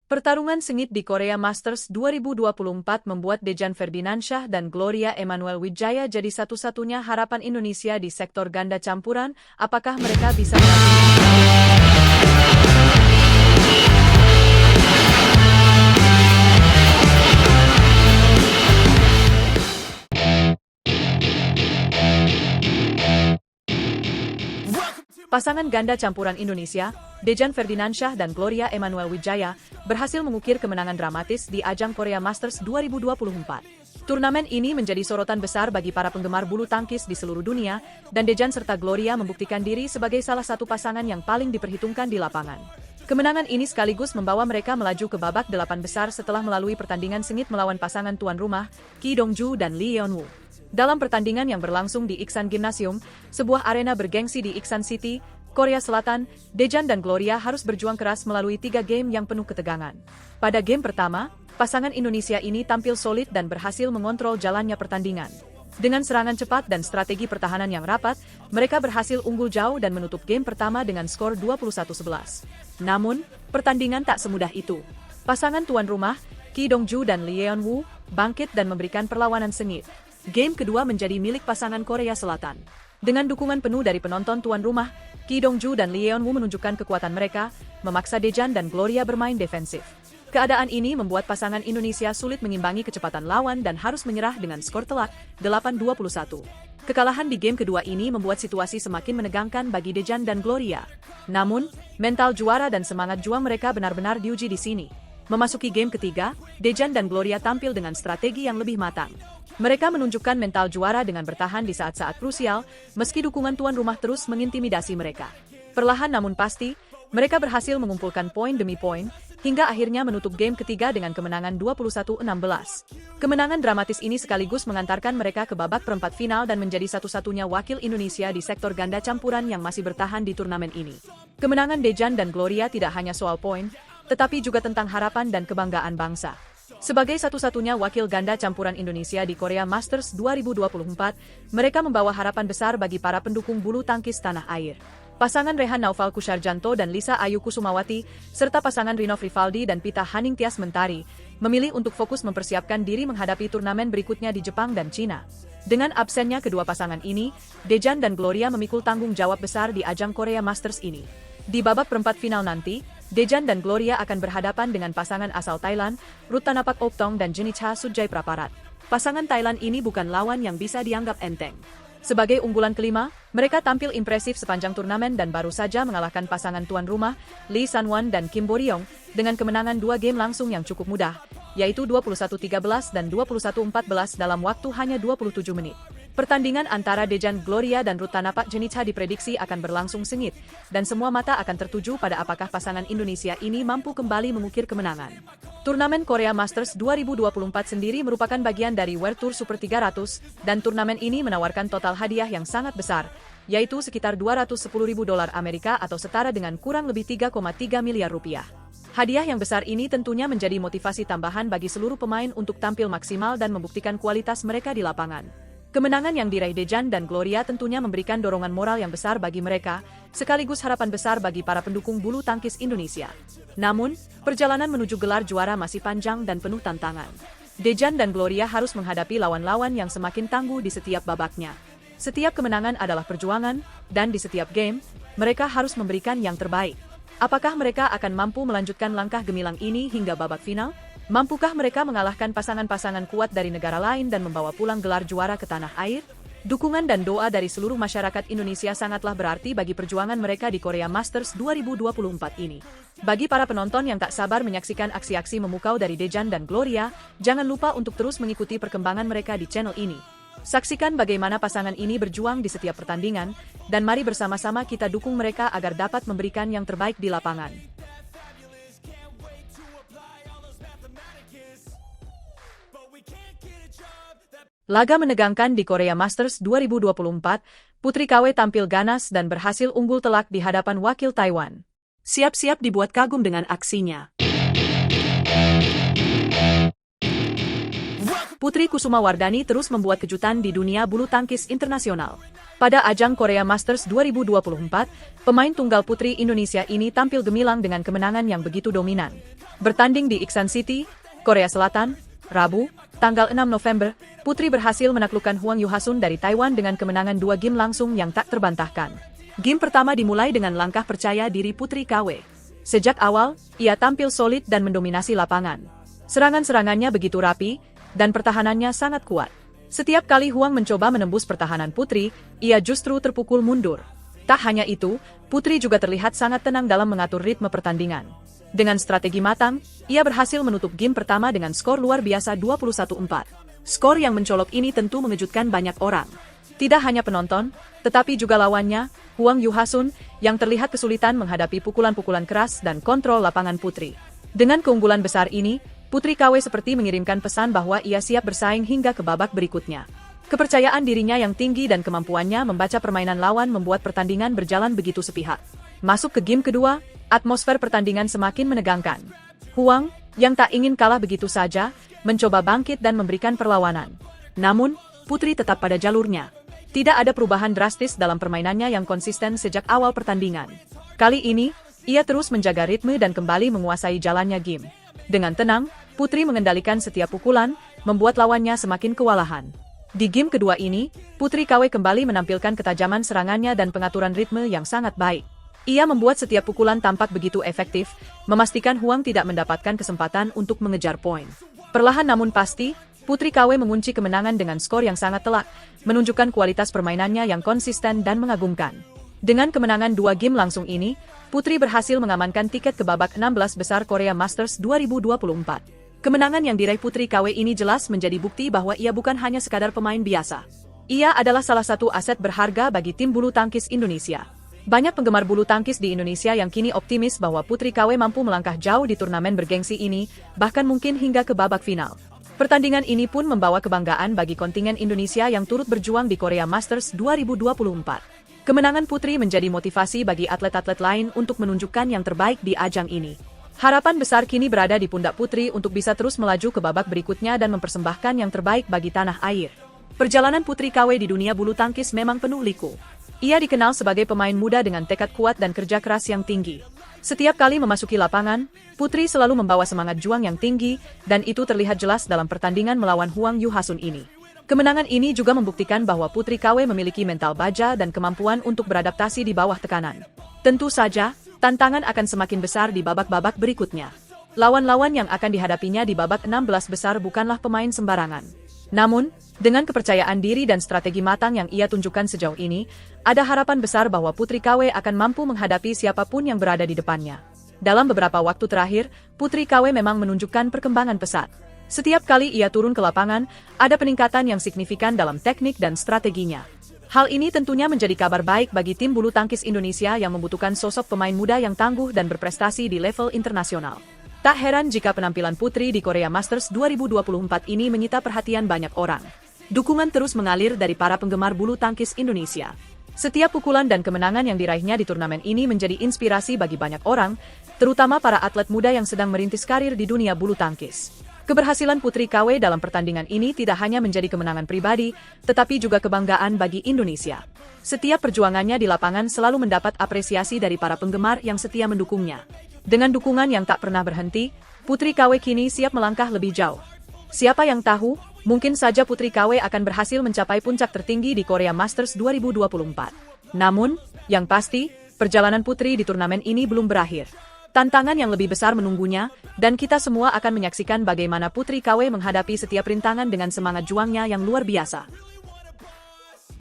Pertarungan sengit di Korea Masters 2024 membuat Dejan Ferdinansyah dan Gloria Emanuel Wijaya jadi satu-satunya harapan Indonesia di sektor ganda campuran. Apakah mereka bisa Pasangan ganda campuran Indonesia, Dejan Ferdinansyah dan Gloria Emanuel Wijaya, berhasil mengukir kemenangan dramatis di ajang Korea Masters 2024. Turnamen ini menjadi sorotan besar bagi para penggemar bulu tangkis di seluruh dunia, dan Dejan serta Gloria membuktikan diri sebagai salah satu pasangan yang paling diperhitungkan di lapangan. Kemenangan ini sekaligus membawa mereka melaju ke babak 8 besar setelah melalui pertandingan sengit melawan pasangan tuan rumah, Ki Dong-ju dan Lee Yeon-woo. Dalam pertandingan yang berlangsung di Iksan Gymnasium, sebuah arena bergengsi di Iksan City, Korea Selatan, Dejan dan Gloria harus berjuang keras melalui 3 game yang penuh ketegangan. Pada game pertama, pasangan Indonesia ini tampil solid dan berhasil mengontrol jalannya pertandingan. Dengan serangan cepat dan strategi pertahanan yang rapat, mereka berhasil unggul jauh dan menutup game pertama dengan skor 21-11. Namun, pertandingan tak semudah itu. Pasangan tuan rumah, Ki Dong-ju dan Lee Yeon-woo, bangkit dan memberikan perlawanan sengit. Game kedua menjadi milik pasangan Korea Selatan. Dengan dukungan penuh dari penonton tuan rumah, Ki Dong-ju dan Lee Yeon-woo menunjukkan kekuatan mereka, memaksa Dejan dan Gloria bermain defensif. Keadaan ini membuat pasangan Indonesia sulit mengimbangi kecepatan lawan dan harus menyerah dengan skor telak 8-21. Kekalahan di game kedua ini membuat situasi semakin menegangkan bagi Dejan dan Gloria. Namun, mental juara dan semangat juang mereka benar-benar diuji di sini. Memasuki game ketiga, Dejan dan Gloria tampil dengan strategi yang lebih matang. Mereka menunjukkan mental juara dengan bertahan di saat-saat krusial, meski dukungan tuan rumah terus mengintimidasi mereka. Perlahan namun pasti, mereka berhasil mengumpulkan poin demi poin, hingga akhirnya menutup game ketiga dengan kemenangan 21-16. Kemenangan dramatis ini sekaligus mengantarkan mereka ke babak perempat final dan menjadi satu-satunya wakil Indonesia di sektor ganda campuran yang masih bertahan di turnamen ini. Kemenangan Dejan dan Gloria tidak hanya soal poin, tetapi juga tentang harapan dan kebanggaan bangsa. Sebagai satu-satunya wakil ganda campuran Indonesia di Korea Masters 2024, mereka membawa harapan besar bagi para pendukung bulu tangkis tanah air. Pasangan Rehan Naufal Kusarjanto dan Lisa Ayu Kusumawati, serta pasangan Rinov Rivaldi dan Pita Haningtyas Mentari, memilih untuk fokus mempersiapkan diri menghadapi turnamen berikutnya di Jepang dan Cina. Dengan absennya kedua pasangan ini, Dejan dan Gloria memikul tanggung jawab besar di ajang Korea Masters ini. Di babak perempat final nanti, Dejan dan Gloria akan berhadapan dengan pasangan asal Thailand, Ruttanapak Optong dan Junicha Sujai Praparat. Pasangan Thailand ini bukan lawan yang bisa dianggap enteng. Sebagai unggulan kelima, mereka tampil impresif sepanjang turnamen dan baru saja mengalahkan pasangan tuan rumah, Lee San-won dan Kim Bo-ryong, dengan kemenangan 2 game langsung yang cukup mudah, yaitu 21-13 dan 21-14 dalam waktu hanya 27 menit. Pertandingan antara Dejan Gloria dan Ruttanapak Junicha diprediksi akan berlangsung sengit, dan semua mata akan tertuju pada apakah pasangan Indonesia ini mampu kembali mengukir kemenangan. Turnamen Korea Masters 2024 sendiri merupakan bagian dari World Tour Super 300, dan turnamen ini menawarkan total hadiah yang sangat besar, yaitu sekitar $210.000 Amerika atau setara dengan kurang lebih 3,3 miliar rupiah. Hadiah yang besar ini tentunya menjadi motivasi tambahan bagi seluruh pemain untuk tampil maksimal dan membuktikan kualitas mereka di lapangan. Kemenangan yang diraih Dejan dan Gloria tentunya memberikan dorongan moral yang besar bagi mereka, sekaligus harapan besar bagi para pendukung bulu tangkis Indonesia. Namun, perjalanan menuju gelar juara masih panjang dan penuh tantangan. Dejan dan Gloria harus menghadapi lawan-lawan yang semakin tangguh di setiap babaknya. Setiap kemenangan adalah perjuangan, dan di setiap game, mereka harus memberikan yang terbaik. Apakah mereka akan mampu melanjutkan langkah gemilang ini hingga babak final? Mampukah mereka mengalahkan pasangan-pasangan kuat dari negara lain dan membawa pulang gelar juara ke tanah air? Dukungan dan doa dari seluruh masyarakat Indonesia sangatlah berarti bagi perjuangan mereka di Korea Masters 2024 ini. Bagi para penonton yang tak sabar menyaksikan aksi-aksi memukau dari Dejan dan Gloria, jangan lupa untuk terus mengikuti perkembangan mereka di channel ini. Saksikan bagaimana pasangan ini berjuang di setiap pertandingan, dan mari bersama-sama kita dukung mereka agar dapat memberikan yang terbaik di lapangan. Laga menegangkan di Korea Masters 2024, Putri KW tampil ganas dan berhasil unggul telak di hadapan wakil Taiwan. Siap-siap dibuat kagum dengan aksinya. Putri Kusuma Wardani terus membuat kejutan di dunia bulu tangkis internasional. Pada ajang Korea Masters 2024, pemain tunggal putri Indonesia ini tampil gemilang dengan kemenangan yang begitu dominan. Bertanding di Iksan City, Korea Selatan, Rabu, tanggal 6 November, Putri berhasil menaklukkan Hwang Yuhasun dari Taiwan dengan kemenangan 2 game langsung yang tak terbantahkan. Game pertama dimulai dengan langkah percaya diri Putri KW. Sejak awal, ia tampil solid dan mendominasi lapangan. Serangan-serangannya begitu rapi, dan pertahanannya sangat kuat. Setiap kali Hwang mencoba menembus pertahanan Putri, ia justru terpukul mundur. Tak hanya itu, Putri juga terlihat sangat tenang dalam mengatur ritme pertandingan. Dengan strategi matang, ia berhasil menutup game pertama dengan skor luar biasa 21-4. Skor yang mencolok ini tentu mengejutkan banyak orang. Tidak hanya penonton, tetapi juga lawannya, Hwang Yuhasun, yang terlihat kesulitan menghadapi pukulan-pukulan keras dan kontrol lapangan Putri. Dengan keunggulan besar ini, Putri KW seperti mengirimkan pesan bahwa ia siap bersaing hingga ke babak berikutnya. Kepercayaan dirinya yang tinggi dan kemampuannya membaca permainan lawan membuat pertandingan berjalan begitu sepihak. Masuk ke game kedua, atmosfer pertandingan semakin menegangkan. Hwang, yang tak ingin kalah begitu saja, mencoba bangkit dan memberikan perlawanan. Namun, Putri tetap pada jalurnya. Tidak ada perubahan drastis dalam permainannya yang konsisten sejak awal pertandingan. Kali ini, ia terus menjaga ritme dan kembali menguasai jalannya game. Dengan tenang, Putri mengendalikan setiap pukulan, membuat lawannya semakin kewalahan. Di game kedua ini, Putri KW kembali menampilkan ketajaman serangannya dan pengaturan ritme yang sangat baik. Ia membuat setiap pukulan tampak begitu efektif, memastikan Hwang tidak mendapatkan kesempatan untuk mengejar poin. Perlahan namun pasti, Putri KW mengunci kemenangan dengan skor yang sangat telak, menunjukkan kualitas permainannya yang konsisten dan mengagumkan. Dengan kemenangan 2 game langsung ini, Putri berhasil mengamankan tiket ke babak 16 besar Korea Masters 2024. Kemenangan yang diraih Putri KW ini jelas menjadi bukti bahwa ia bukan hanya sekadar pemain biasa. Ia adalah salah satu aset berharga bagi tim bulu tangkis Indonesia. Banyak penggemar bulu tangkis di Indonesia yang kini optimis bahwa Putri KW mampu melangkah jauh di turnamen bergengsi ini, bahkan mungkin hingga ke babak final. Pertandingan ini pun membawa kebanggaan bagi kontingen Indonesia yang turut berjuang di Korea Masters 2024. Kemenangan Putri menjadi motivasi bagi atlet-atlet lain untuk menunjukkan yang terbaik di ajang ini. Harapan besar kini berada di pundak Putri untuk bisa terus melaju ke babak berikutnya dan mempersembahkan yang terbaik bagi tanah air. Perjalanan Putri KW di dunia bulu tangkis memang penuh liku. Ia dikenal sebagai pemain muda dengan tekad kuat dan kerja keras yang tinggi. Setiap kali memasuki lapangan, Putri selalu membawa semangat juang yang tinggi, dan itu terlihat jelas dalam pertandingan melawan Hwang Yuhasun ini. Kemenangan ini juga membuktikan bahwa Putri KW memiliki mental baja dan kemampuan untuk beradaptasi di bawah tekanan. Tentu saja, tantangan akan semakin besar di babak-babak berikutnya. Lawan-lawan yang akan dihadapinya di babak 16 besar bukanlah pemain sembarangan. Namun, dengan kepercayaan diri dan strategi matang yang ia tunjukkan sejauh ini, ada harapan besar bahwa Putri KW akan mampu menghadapi siapapun yang berada di depannya. Dalam beberapa waktu terakhir, Putri KW memang menunjukkan perkembangan pesat. Setiap kali ia turun ke lapangan, ada peningkatan yang signifikan dalam teknik dan strateginya. Hal ini tentunya menjadi kabar baik bagi tim bulu tangkis Indonesia yang membutuhkan sosok pemain muda yang tangguh dan berprestasi di level internasional. Tak heran jika penampilan Putri di Korea Masters 2024 ini menyita perhatian banyak orang. Dukungan terus mengalir dari para penggemar bulu tangkis Indonesia. Setiap pukulan dan kemenangan yang diraihnya di turnamen ini menjadi inspirasi bagi banyak orang, terutama para atlet muda yang sedang merintis karir di dunia bulu tangkis. Keberhasilan Putri KW dalam pertandingan ini tidak hanya menjadi kemenangan pribadi, tetapi juga kebanggaan bagi Indonesia. Setiap perjuangannya di lapangan selalu mendapat apresiasi dari para penggemar yang setia mendukungnya. Dengan dukungan yang tak pernah berhenti, Putri KW kini siap melangkah lebih jauh. Siapa yang tahu, mungkin saja Putri KW akan berhasil mencapai puncak tertinggi di Korea Masters 2024. Namun, yang pasti, perjalanan Putri di turnamen ini belum berakhir. Tantangan yang lebih besar menunggunya, dan kita semua akan menyaksikan bagaimana Putri KW menghadapi setiap rintangan dengan semangat juangnya yang luar biasa.